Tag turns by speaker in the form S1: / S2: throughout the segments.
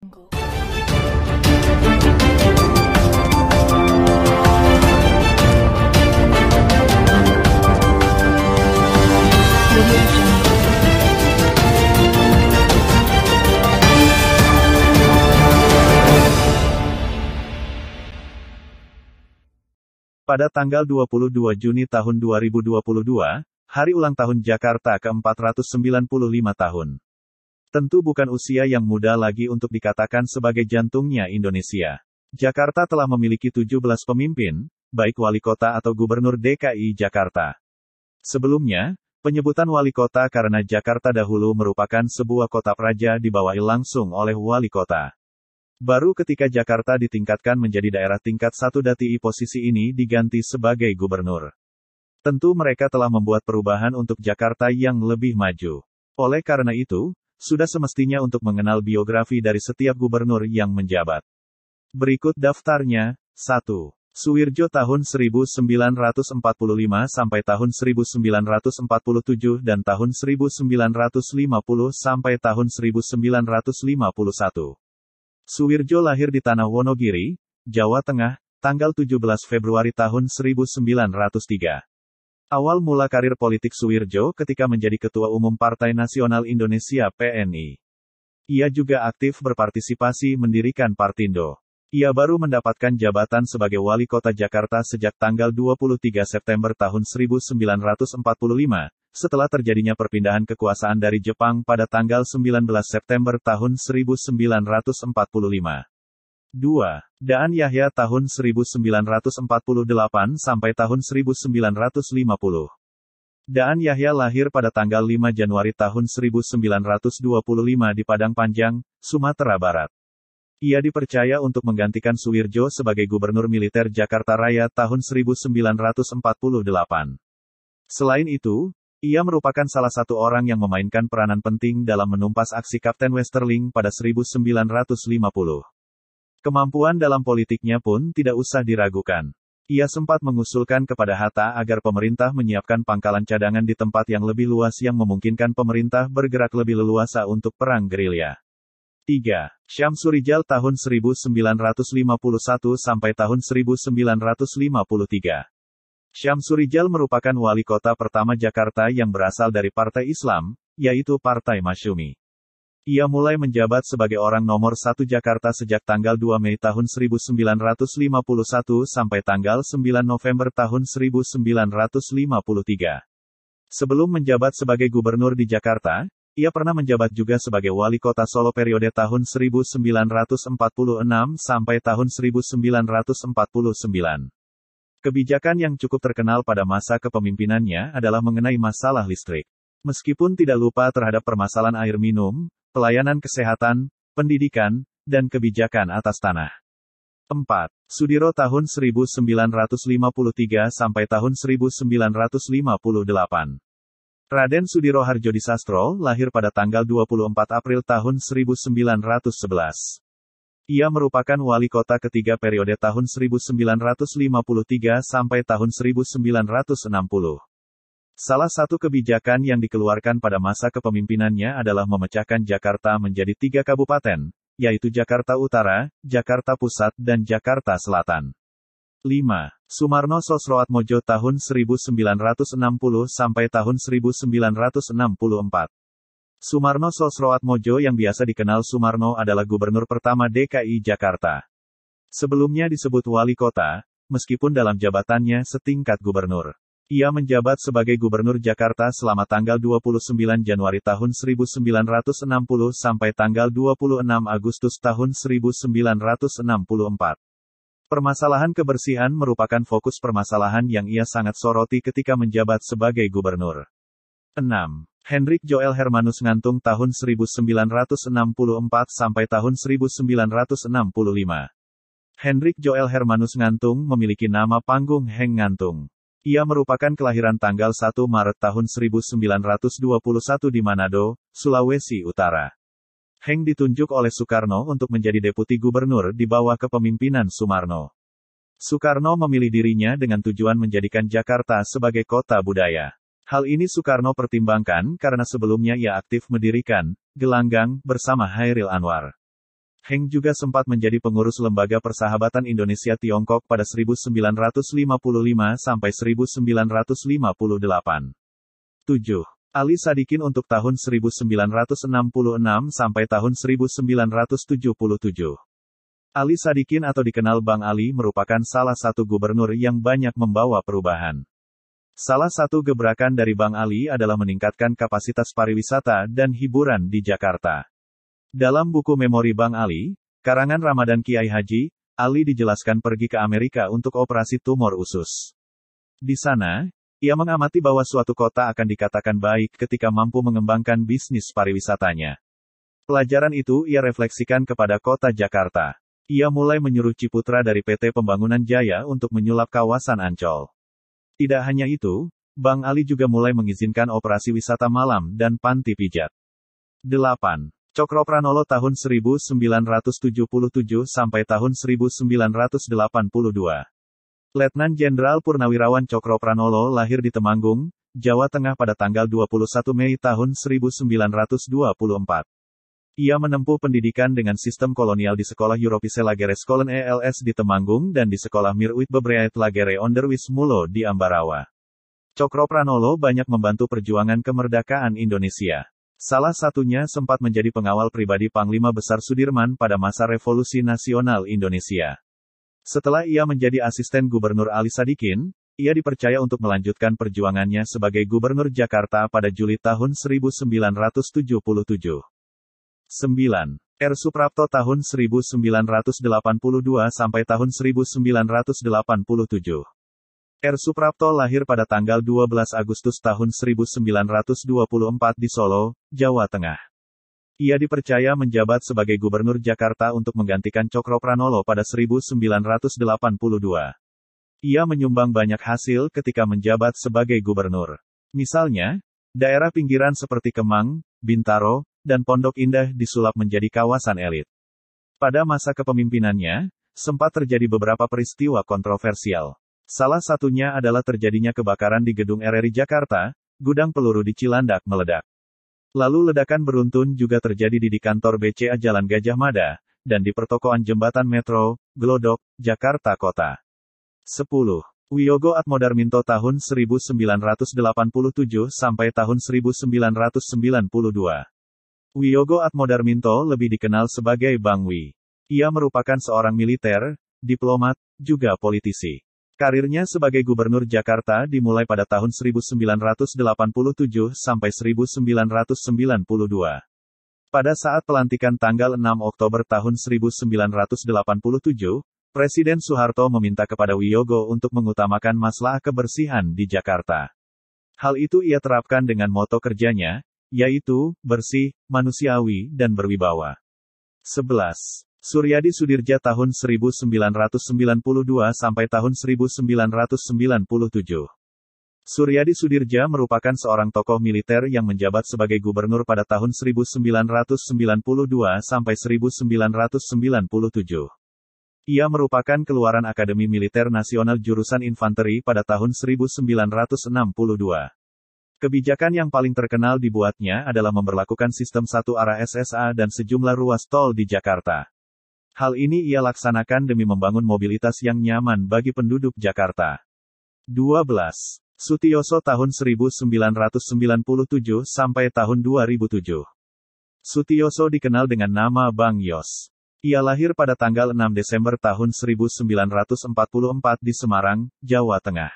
S1: Pada tanggal 22 Juni tahun 2022, hari ulang tahun Jakarta ke-495 tahun. Tentu bukan usia yang muda lagi untuk dikatakan sebagai jantungnya Indonesia. Jakarta telah memiliki 17 pemimpin, baik wali kota atau gubernur DKI Jakarta. Sebelumnya, penyebutan wali kota karena Jakarta dahulu merupakan sebuah kota praja dibawahi langsung oleh wali kota. Baru ketika Jakarta ditingkatkan menjadi daerah tingkat 1 DKI posisi ini diganti sebagai gubernur. Tentu mereka telah membuat perubahan untuk Jakarta yang lebih maju. Oleh karena itu, sudah semestinya untuk mengenal biografi dari setiap gubernur yang menjabat. Berikut daftarnya. 1. Suwirjo tahun 1945 sampai tahun 1947 dan tahun 1950 sampai tahun 1951. Suwirjo lahir di Tanah Wonogiri, Jawa Tengah, tanggal 17 Februari tahun 1903. Awal mula karir politik Suwirjo ketika menjadi Ketua Umum Partai Nasional Indonesia (PNI). Ia juga aktif berpartisipasi mendirikan Partindo. Ia baru mendapatkan jabatan sebagai Wali Kota Jakarta sejak tanggal 23 September tahun 1945, setelah terjadinya perpindahan kekuasaan dari Jepang pada tanggal 19 September tahun 1945. 2. Daan Yahya tahun 1948 sampai tahun 1950. Daan Yahya lahir pada tanggal 5 Januari tahun 1925 di Padang Panjang, Sumatera Barat. Ia dipercaya untuk menggantikan Suwirjo sebagai Gubernur Militer Jakarta Raya tahun 1948. Selain itu, ia merupakan salah satu orang yang memainkan peranan penting dalam menumpas aksi Kapten Westerling pada 1950. Kemampuan dalam politiknya pun tidak usah diragukan. Ia sempat mengusulkan kepada Hatta agar pemerintah menyiapkan pangkalan cadangan di tempat yang lebih luas yang memungkinkan pemerintah bergerak lebih leluasa untuk perang gerilya. 3. Syamsurijal tahun 1951 sampai tahun 1953. Syamsurijal merupakan wali kota pertama Jakarta yang berasal dari Partai Islam, yaitu Partai Masyumi. Ia mulai menjabat sebagai orang nomor 1 Jakarta sejak tanggal 2 Mei tahun 1951 sampai tanggal 9 November tahun 1953. Sebelum menjabat sebagai gubernur di Jakarta, ia pernah menjabat juga sebagai wali kota Solo periode tahun 1946 sampai tahun 1949. Kebijakan yang cukup terkenal pada masa kepemimpinannya adalah mengenai masalah listrik. Meskipun tidak lupa terhadap permasalahan air minum, pelayanan kesehatan, pendidikan, dan kebijakan atas tanah. 4. Sudiro tahun 1953 sampai tahun 1958. Raden Sudiro Harjodisastro lahir pada tanggal 24 April tahun 1911. Ia merupakan wali kota ketiga periode tahun 1953 sampai tahun 1960. Salah satu kebijakan yang dikeluarkan pada masa kepemimpinannya adalah memecahkan Jakarta menjadi 3 kabupaten, yaitu Jakarta Utara, Jakarta Pusat dan Jakarta Selatan. 5. Sumarno Sosroatmojo tahun 1960 sampai tahun 1964. Sumarno Sosroatmojo yang biasa dikenal Sumarno adalah gubernur pertama DKI Jakarta. Sebelumnya disebut wali kota, meskipun dalam jabatannya setingkat gubernur. Ia menjabat sebagai gubernur Jakarta selama tanggal 29 Januari tahun 1960 sampai tanggal 26 Agustus tahun 1964. Permasalahan kebersihan merupakan fokus permasalahan yang ia sangat soroti ketika menjabat sebagai gubernur. 6. Hendrik Joel Hermanus Ngantung tahun 1964 sampai tahun 1965. Hendrik Joel Hermanus Ngantung memiliki nama panggung Heng Ngantung. Ia merupakan kelahiran tanggal 1 Maret tahun 1921 di Manado, Sulawesi Utara. Heng ditunjuk oleh Soekarno untuk menjadi deputi gubernur di bawah kepemimpinan Sumarno. Soekarno memilih dirinya dengan tujuan menjadikan Jakarta sebagai kota budaya. Hal ini Soekarno pertimbangkan karena sebelumnya ia aktif mendirikan Gelanggang bersama Hairil Anwar. Heng juga sempat menjadi pengurus Lembaga Persahabatan Indonesia-Tiongkok pada 1955 sampai 1958. 7. Ali Sadikin untuk tahun 1966 sampai tahun 1977. Ali Sadikin atau dikenal Bang Ali merupakan salah satu gubernur yang banyak membawa perubahan. Salah satu gebrakan dari Bang Ali adalah meningkatkan kapasitas pariwisata dan hiburan di Jakarta. Dalam buku memori Bang Ali, karangan Ramadan Kiai Haji, Ali dijelaskan pergi ke Amerika untuk operasi tumor usus. Di sana, ia mengamati bahwa suatu kota akan dikatakan baik ketika mampu mengembangkan bisnis pariwisatanya. Pelajaran itu ia refleksikan kepada kota Jakarta. Ia mulai menyuruh Ciputra dari PT Pembangunan Jaya untuk menyulap kawasan Ancol. Tidak hanya itu, Bang Ali juga mulai mengizinkan operasi wisata malam dan panti pijat. 8. Cokropranolo tahun 1977 sampai tahun 1982. Letnan Jenderal Purnawirawan Cokropranolo lahir di Temanggung, Jawa Tengah pada tanggal 21 Mei tahun 1924. Ia menempuh pendidikan dengan sistem kolonial di Sekolah Europese Lagere Skolen ELS di Temanggung dan di Sekolah Miruit Bebreit Lagere Onderwijs Mulo di Ambarawa. Cokropranolo banyak membantu perjuangan kemerdekaan Indonesia. Salah satunya sempat menjadi pengawal pribadi Panglima Besar Sudirman pada masa Revolusi Nasional Indonesia. Setelah ia menjadi asisten Gubernur Ali Sadikin, ia dipercaya untuk melanjutkan perjuangannya sebagai Gubernur Jakarta pada Juli tahun 1977. 9. R. Suprapto tahun 1982 sampai tahun 1987. R. Suprapto lahir pada tanggal 12 Agustus tahun 1924 di Solo, Jawa Tengah. Ia dipercaya menjabat sebagai Gubernur Jakarta untuk menggantikan Cokropranolo pada 1982. Ia menyumbang banyak hasil ketika menjabat sebagai gubernur. Misalnya, daerah pinggiran seperti Kemang, Bintaro, dan Pondok Indah disulap menjadi kawasan elit. Pada masa kepemimpinannya, sempat terjadi beberapa peristiwa kontroversial. Salah satunya adalah terjadinya kebakaran di Gedung RRI Jakarta, gudang peluru di Cilandak meledak. Lalu ledakan beruntun juga terjadi di kantor BCA Jalan Gajah Mada, dan di pertokoan Jembatan Metro, Glodok, Jakarta Kota. 10. Wiyogo Atmodarminto tahun 1987 sampai tahun 1992. Wiyogo Atmodarminto lebih dikenal sebagai Bang Wi. Ia merupakan seorang militer, diplomat, juga politisi. Karirnya sebagai Gubernur Jakarta dimulai pada tahun 1987 sampai 1992. Pada saat pelantikan tanggal 6 Oktober tahun 1987, Presiden Soeharto meminta kepada Wiyogo untuk mengutamakan masalah kebersihan di Jakarta. Hal itu ia terapkan dengan moto kerjanya, yaitu, bersih, manusiawi, dan berwibawa. 11. Suryadi Sudirja tahun 1992 sampai tahun 1997. Suryadi Sudirja merupakan seorang tokoh militer yang menjabat sebagai gubernur pada tahun 1992 sampai 1997. Ia merupakan keluaran Akademi Militer Nasional Jurusan Infanteri pada tahun 1962. Kebijakan yang paling terkenal dibuatnya adalah memberlakukan sistem satu arah SSA dan sejumlah ruas tol di Jakarta. Hal ini ia laksanakan demi membangun mobilitas yang nyaman bagi penduduk Jakarta. 12. Sutioso tahun 1997 sampai tahun 2007. Sutioso dikenal dengan nama Bang Yos. Ia lahir pada tanggal 6 Desember tahun 1944 di Semarang, Jawa Tengah.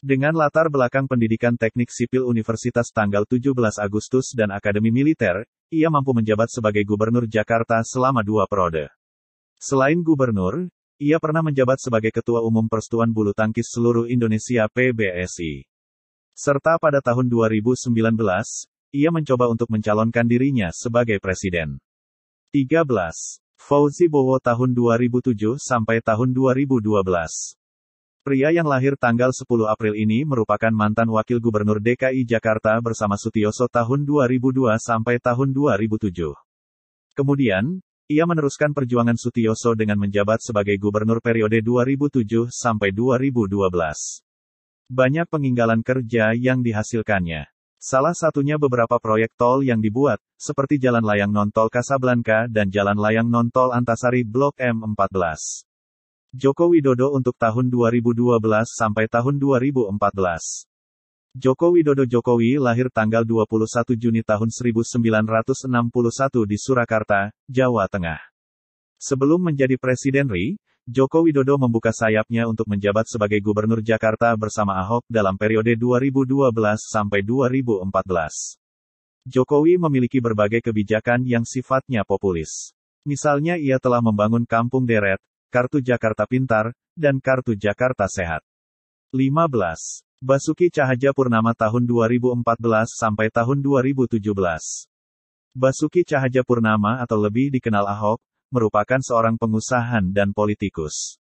S1: Dengan latar belakang pendidikan teknik sipil Universitas tanggal 17 Agustus dan Akademi Militer, ia mampu menjabat sebagai Gubernur Jakarta selama 2 periode. Selain gubernur, ia pernah menjabat sebagai Ketua Umum Persatuan Bulu Tangkis Seluruh Indonesia (PBSI). Serta pada tahun 2019, ia mencoba untuk mencalonkan dirinya sebagai presiden. 13. Fauzi Bowo tahun 2007 sampai tahun 2012. Pria yang lahir tanggal 10 April ini merupakan mantan Wakil Gubernur DKI Jakarta bersama Sutioso tahun 2002 sampai tahun 2007. Kemudian, ia meneruskan perjuangan Sutioso dengan menjabat sebagai gubernur periode 2007 sampai 2012. Banyak peninggalan kerja yang dihasilkannya. Salah satunya beberapa proyek tol yang dibuat, seperti Jalan Layang Non-Tol Kasablanka dan Jalan Layang Non-Tol Antasari Blok M14. Joko Widodo untuk tahun 2012 sampai tahun 2014. Joko Widodo Jokowi lahir tanggal 21 Juni tahun 1961 di Surakarta, Jawa Tengah. Sebelum menjadi Presiden RI, Joko Widodo membuka sayapnya untuk menjabat sebagai Gubernur Jakarta bersama Ahok dalam periode 2012 sampai 2014. Jokowi memiliki berbagai kebijakan yang sifatnya populis. Misalnya ia telah membangun Kampung Deret, Kartu Jakarta Pintar, dan Kartu Jakarta Sehat. 15. Basuki Cahayapurnama tahun 2014 sampai tahun 2017. Basuki Cahayapurnama atau lebih dikenal Ahok, merupakan seorang pengusaha dan politikus.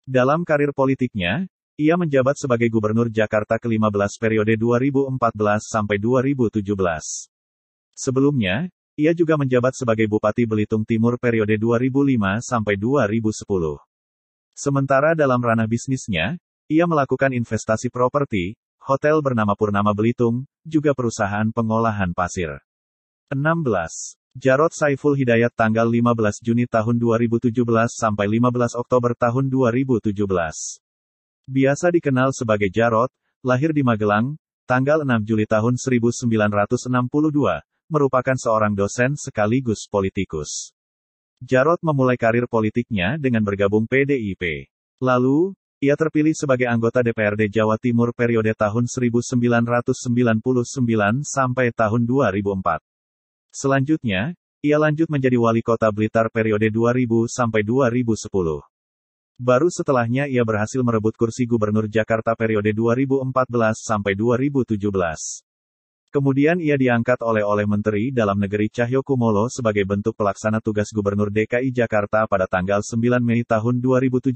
S1: Dalam karir politiknya, ia menjabat sebagai Gubernur Jakarta ke-15 periode 2014 sampai 2017. Sebelumnya, ia juga menjabat sebagai Bupati Belitung Timur periode 2005 sampai 2010. Sementara dalam ranah bisnisnya, ia melakukan investasi properti, hotel bernama Purnama Belitung, juga perusahaan pengolahan pasir. 16. Jarod Saiful Hidayat tanggal 15 Juni tahun 2017 sampai 15 Oktober tahun 2017. Biasa dikenal sebagai Jarod, lahir di Magelang, tanggal 6 Juli tahun 1962, merupakan seorang dosen sekaligus politikus. Jarod memulai karir politiknya dengan bergabung PDIP. Lalu, ia terpilih sebagai anggota DPRD Jawa Timur periode tahun 1999 sampai tahun 2004. Selanjutnya, ia lanjut menjadi wali kota Blitar periode 2000 sampai 2010. Baru setelahnya ia berhasil merebut kursi Gubernur Jakarta periode 2014 sampai 2017. Kemudian ia diangkat oleh Menteri Dalam Negeri Cahyokumolo sebagai bentuk pelaksana tugas Gubernur DKI Jakarta pada tanggal 9 Mei tahun 2017,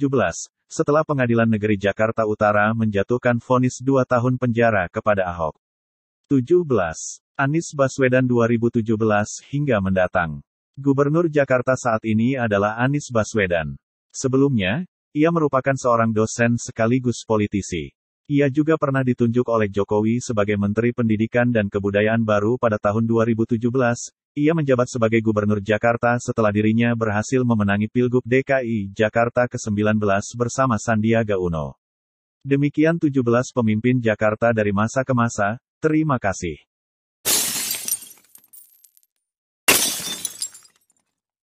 S1: setelah Pengadilan Negeri Jakarta Utara menjatuhkan vonis 2 tahun penjara kepada Ahok. 17. Anies Baswedan 2017 hingga mendatang. Gubernur Jakarta saat ini adalah Anies Baswedan. Sebelumnya, ia merupakan seorang dosen sekaligus politisi. Ia juga pernah ditunjuk oleh Jokowi sebagai Menteri Pendidikan dan Kebudayaan baru pada tahun 2017. Ia menjabat sebagai Gubernur Jakarta setelah dirinya berhasil memenangi Pilgub DKI Jakarta ke-19 bersama Sandiaga Uno. Demikian 17 pemimpin Jakarta dari masa ke masa. Terima kasih.